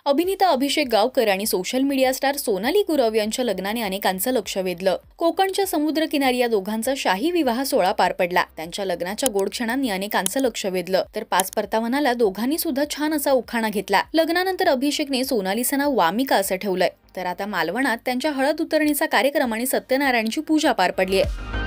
अभिनेता अभिषेक गावकर आणि social media star Sonali Gurav यांच्या लग्नाने अनेकांचं लक्ष वेधलं। कोकणच्या समुद्रकिनारी या दोघांचा शाही विवाह सोहळा पार पडला। त्यांच्या लग्नाच्या गोड क्षणांनी अनेकांचं लक्ष वेधलं, तर 5 परतावनाला दोघांनी सुद्धा छान असा उखाणा घेतला। लग्नानंतर अभिषेकने सोनालीचं नाव वामिका असं ठेवलंय, तर आता मालवणात त्यांच्या हळद उतरणीचा कार्यक्रम आणि सत्यनारायणची पूजा पार पडली आहे।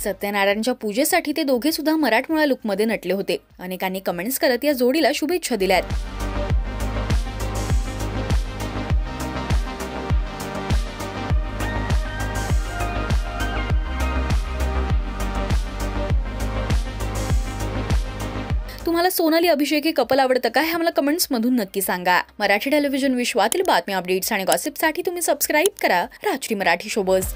सत्यनारायणच्या पूजेसाठी ते दोघे सुद्धा मराठमोळा लुकमध्ये नटले होते। अनेकांनी कमेंट्स करत या जोडीला शुभेच्छा दिल्यात। तुम्हाला सोनाली अभिषेक हे कपल आवडतं का हे आम्हाला कमेंट्स मधून नक्की सांगा। मराठी टेलिव्हिजन विश्वातील बातम्या, अपडेट्स आणि गॉसिपसाठी तुम्ही सबस्क्राइब करा राजश्री मराठी शोबज।